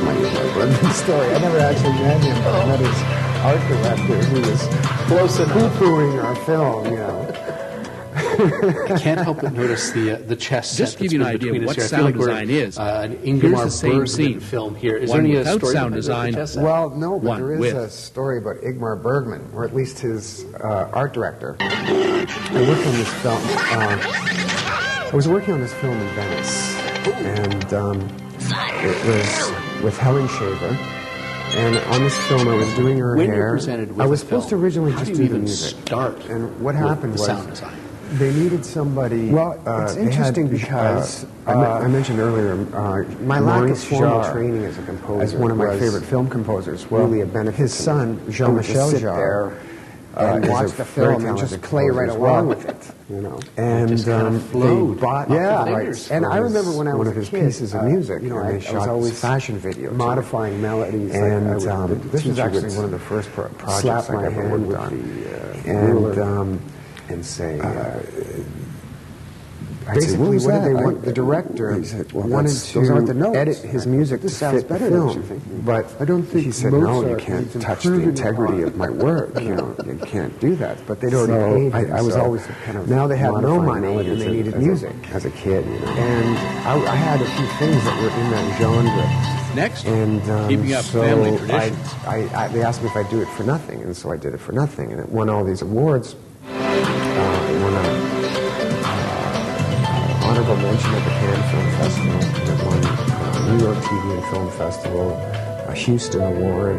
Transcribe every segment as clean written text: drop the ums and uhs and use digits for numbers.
that's my Bergman story. I never actually met him, but I met his art director who was close and poo-pooing our film, you know. I can't help but notice the chess set. Just to give you an idea of what sound design is, an here's Ingmar the same Bergman scene. film here. Is One there any without story sound behind the design, chess set? Well, no, but One there is with. a story about Ingmar Bergman, or at least his art director. I worked on this film. I was working on this film in Venice, and it was with Helen Shaver. And on this film, I was doing her When hair. you're presented with I was a supposed to film, originally how just do you do the even music. start And what with happened the was sound design? they needed somebody. Well, it's interesting because I mentioned earlier my lack of formal Jarre, training as a composer, as one of my was favorite film composers, really a benefit. His son, Jean-Michel sit Jarre, there and is watch a the very film and just talented play right composer as along well. with it. You know, and just kind of they flowed bought off yeah, the right. fingers. And I remember when I was one a of his kid, pieces of music, you know, and I they was shot always this fashion video, modifying melodies, and this teacher was actually would one of the first projects slap I my ever hand worked with on, and say, basically, what did they want? The The director he said, well, wanted those aren't to the notes. edit his music This to sounds fit the better, don't film, you think? but I don't think he said, no, you Mozart can't needs touch the improving integrity upon. of my work. You know, you can't do that. But they'd already So paid him. I was so always kind of now they had no modifying money melodies and they needed as a- music as a kid, you know. And I had a few things that were in that genre. Next, And keeping up so family traditions. they asked me if I'd do it for nothing, and so I did it for nothing, and it won all these awards. It won a honorable mention at the Cannes Film Festival. It won New York TV and Film Festival, a Houston Award,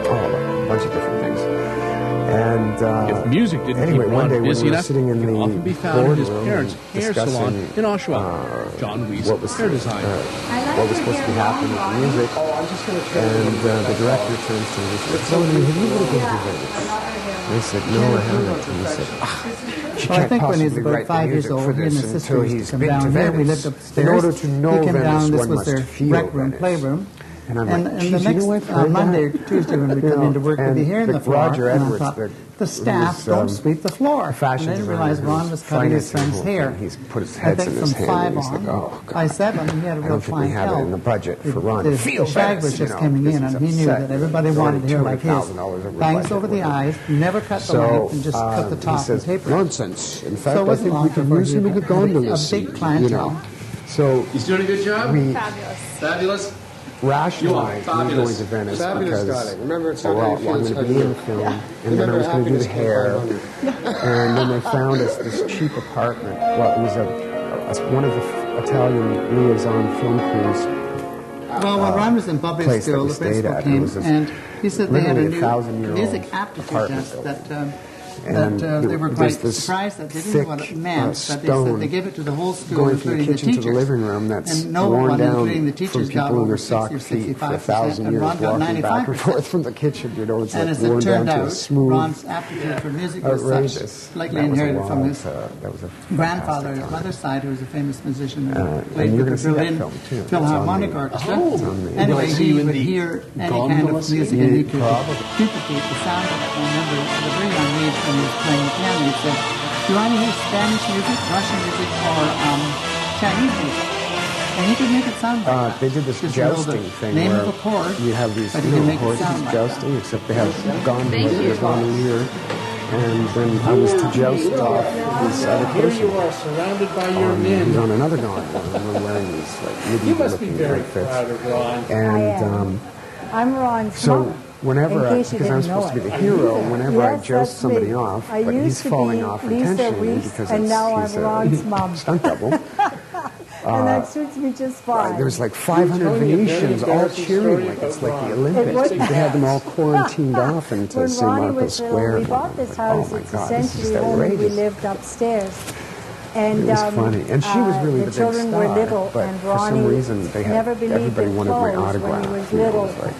a bunch of different things. And If music didn't anyway, keep one Ron day when busy we were enough, sitting in he can the often be found at his boardroom parents' hair salon discussing, in Oshawa. John Weiss, what was hair design. what was supposed to be happening with the music. And the director turns to me and said, "So, have you ever been to Vegas?" And I said, "No, I haven't." And he said, "You Well, I can't think when he was possibly about write the 5 years music old, for he and this his sister until used he's to come been down to here. We Venice. lived upstairs. In order to know he came Venice, down. This one was must their feel rec room, Venice." playroom. And I'm And like, the "Geez, next you know, I've heard Monday that." or Tuesday when we come in to work, we'd be here in the floor. Roger and I Edwards, thought, the the staff who's, don't sweep the floor. fashion And I didn't designer realize Ron who's was cutting his financing the friend's whole hair. thing. He's put his I heads think in his from hand, 5 and he's on. like, "Oh, God." By 7, he had a I real don't think we have it clientele. in the budget for Ron. The Feel shag Venice, was just you know, coming because in, he's and he knew upset. that everybody It's wanted only hair like his. $200,000 over Bangs budget, over the whatever. eyes, never cut the So length, and just cut the he top and says, taper it. "Nonsense. In fact, So it I wasn't think long we could before use he him in the had a gondola big scene." clientele. So He's doing a good job? we Fabulous. rationalized me going Fabulous. to Venice Fabulous, because darling. Remember, it's well, okay, I'm it's going to be in the okay. film, and then I was going to do the hair, and then they found us this cheap apartment. Well, it was one of the Italian liaison film crews. Well, when Ron was in public place that school, we the stayed principal at, it came, was this and he said they had a literally new 1,000-year-old music aptitude apartment test building. that they were there's quite this surprised that they didn't know what it thick, meant, but they said stone they gave it to the whole school, going from the including kitchen to teachers. the living room that's And no worn one, down including the from teachers, got people in over their 60 sock or feet for 65%, 1,000 and years Ron got walking back and 95%. forth from the kitchen. You know, it's And like as it worn down turned to a out, smooth, Ron's aptitude for music was outrageous. such, likely That was a inherited from wild, his that was a grandfather, fantastic his time. mother's side, who was a famous musician, and played you're with gonna the see that Berlin film, too. It's Philharmonic on the- Orchestra. It's on the- Anyway, Will I see he you in would the hear any gondola kind of scene? music, and he Yeah, could probably. duplicate the sound of it. I remember at a very young age when he was playing the piano, he said, "Do you want to hear Spanish music, Russian music, or Chinese music?" And he could make it sound like that. They did this Just know the jousting thing name where of the chord, you have these but he can make it horses sound like jousting, that. except they have gondolier, and then I was to joust off this other Here person. you are, surrounded by your He's men. on another gondola, and we're wearing these like You medieval must be looking very outfits. proud of Ron. And I'm Ron so Schmuck. whenever, In case you because I'm didn't know supposed to be it. the hero, whenever I Yes, joust that's somebody me. off, I but he's used to falling be off Lisa intentionally Weiss, because and now he's I'm Ron's mom. stunt double. And that suits me just fine. There was like 500 Venetians all cheering like it's like the Olympics. was They had them all quarantined off into When St. Ronnie Marcos was little, Square. we bought this Like, house. oh my It's God, this is essentially home, and we outrageous. lived upstairs. And It was funny. And she was really the the big children star, were little, but and for Ronnie some reason they had never believed everybody in wanted my clothes autograph. when he was you know, it little. was like-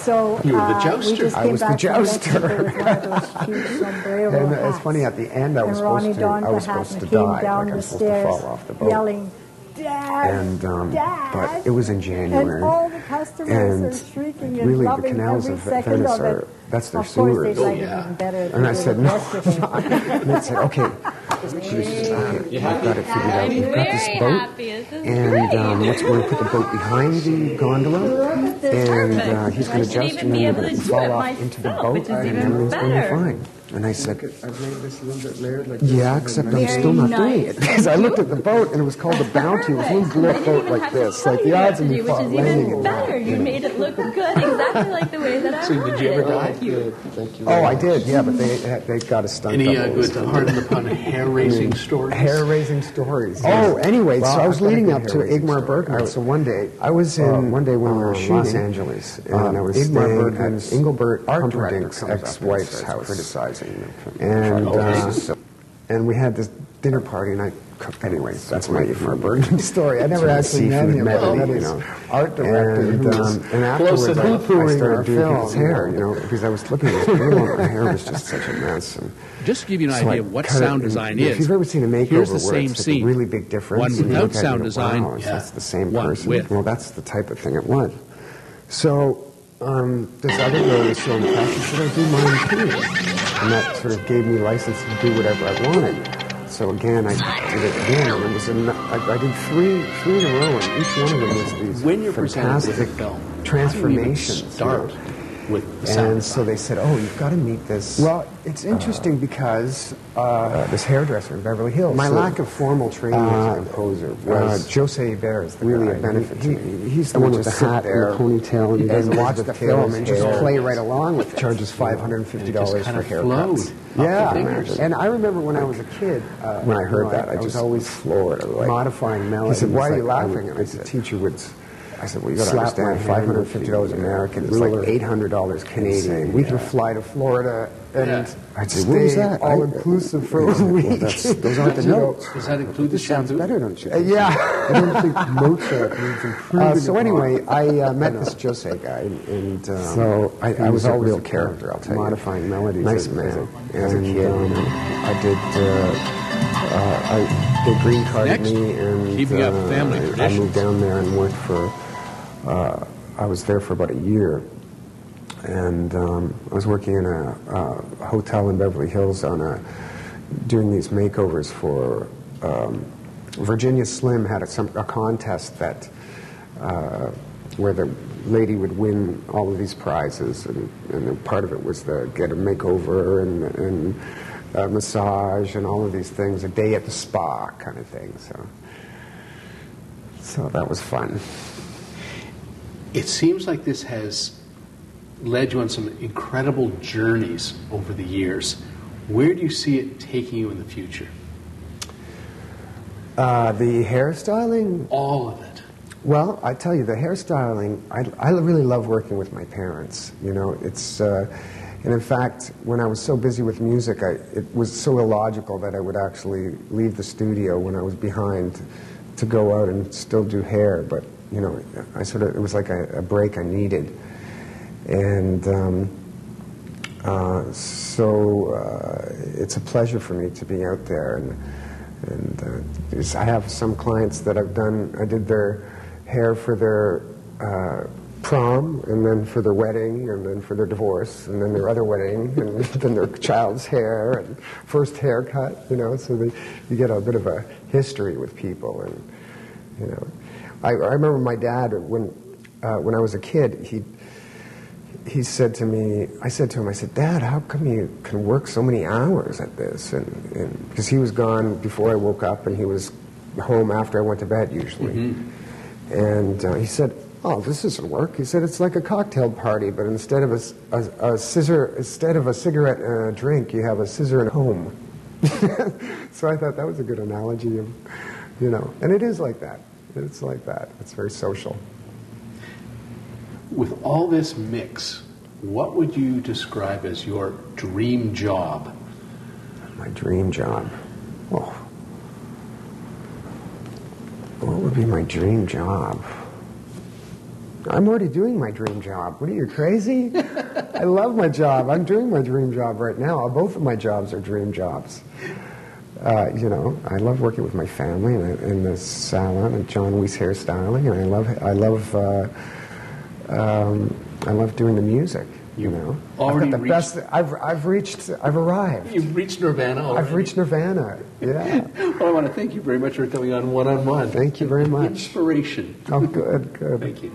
So You were the we jouster. just I came was the back from Mexico jouster. with one of those huge sombrero And it's hats. funny, at the end I was And Ronnie supposed to, donned I was the hat supposed to and came die, down like I the was supposed to stairs fall off the boat. yelling, "Dad, And Dad!" but it was in January. And all the customers are shrieking and really, the loving canals every of second Venice of it. that's their Of course, sewers. they like it even better. And I they said, were no, dressed with him. and they said, okay, I've got it figured out. We've got this Very boat, happy. This is and great. we're going to put the boat behind the gondola, and he's going to should adjust, even and be then able we're to going to do fall it off into the myself, boat, which is and even everything's going to be better. fine. And I said, I've made this a little bit layered like yeah, except I'm still not doing it, because I looked at the boat, and it was called the Bounty. It was a little blow boat like this, like the odds of me which is landing even in better. that. You made it look good, exactly like the way that I So wanted did you ever it. die? Thank you. Thank you. Oh, I did, yeah, but they got a stunt Any double. good, pardon the pun, hair-raising stories? Hair-raising stories. Oh, anyway, so I was leading up to hair-raising Igmar story. Bergman. So one day, I was in one day when we were shooting Los Angeles, and I was Igmar staying Bergman's at Engelbert art director Humperdinck's comes up and ex-wife's starts house, criticizing and we had this dinner party, and I cooked. Anyway, that's my Igmar Bergman story. I never actually met him, but I met his art director, and afterwards I started doing his hair, because I was looking at his hair, and my hair was just such a mess. And Just to give you an so I idea of what cut it, sound and design if is, you've ever seen a makeover here's the where same it's like scene. a really big difference, One and you without look at it sound and go, design, wow, that's the same one person. with. Well, that's the type of thing it was. So this other girl was so impressed, she said, "I do mine too," and that sort of gave me license to do whatever I wanted. So again, I did it again, and it was I did three in a row, and each one of them was these When you're presented fantastic with a film, transformations. start with the sound And so they said, "Oh, you've got to meet this." Well, it's interesting because this hairdresser in Beverly Hills. my So, lack of formal training as a composer was Jose Iber is the really guy. a benefit to me. He's the I one would with the just sit hat there and the ponytail and, and watch Elizabeth the film Taylor's and just hair. play right along with it. Charges $550 kind for of haircuts. flowed. Yeah, fingers. and I remember when I was a kid, When I heard that, I was just always floored. I was like, modifying he melodies. said, "Why are you Like, laughing?" And I said, "The teacher would." I said, "Well, you got to Slap my understand, hand with $550 the, American is ruler. like $800 Canadian. We can fly to Florida and Yeah. stay What was that? all inclusive for a week." Those aren't the You know, notes. Does that include the This sounds shampoo? better, don't you? Yeah. I don't think Mozart needs improving. So anyway, I met this Jose guy, and so I was a real character. I'll tell you, modifying melodies nice as man. as a And, kid. I did. They green carded Next, me, and keeping up family I traditions. moved down there and worked for. I was there for about a year, and I was working in a hotel in Beverly Hills doing these makeovers for. Virginia Slim had a contest that where the lady would win all of these prizes, and part of it was to get a makeover and a massage and all of these things, a day at the spa kind of thing. So that was fun. It seems like this has led you on some incredible journeys over the years. Where do you see it taking you in the future? The hairstyling, All of it. well, I tell you, the hairstyling, I really love working with my parents. It's, and in fact, when I was so busy with music, it was so illogical that I would actually leave the studio when I was behind to go out and still do hair. But, it was like a break I needed. And it's a pleasure for me to be out there. And I have some clients that I did their hair for their prom, and then for their wedding, and then for their divorce, and then their other wedding, and then their child's hair, and first haircut, so you get a bit of a history with people. And, I remember my dad, when I was a kid, he said to me, I said, "Dad, how come you can work so many hours at this?" And because he was gone before I woke up, and he was home after I went to bed usually. Mm-hmm. And he said, "Oh, this isn't work." He said, "It's like a cocktail party, but instead of a cigarette and a drink, you have a scissor and a home." So I thought that was a good analogy of, and it is like that. It's like that. It's very social. With all this mix, what would you describe as your dream job? My dream job. Oh. What would be my dream job? I'm already doing my dream job. What are you, crazy? I love my job. I'm doing my dream job right now. Both of my jobs are dream jobs. I love working with my family in the salon and John Weiss hairstyling, and I love doing the music. You know, already I've got the reached- best. I've arrived. You've reached Nirvana already. I've reached Nirvana. Yeah. Well, I want to thank you very much for coming on One-on-One. Thank you very much. Inspiration. Oh, good, good. Thank you.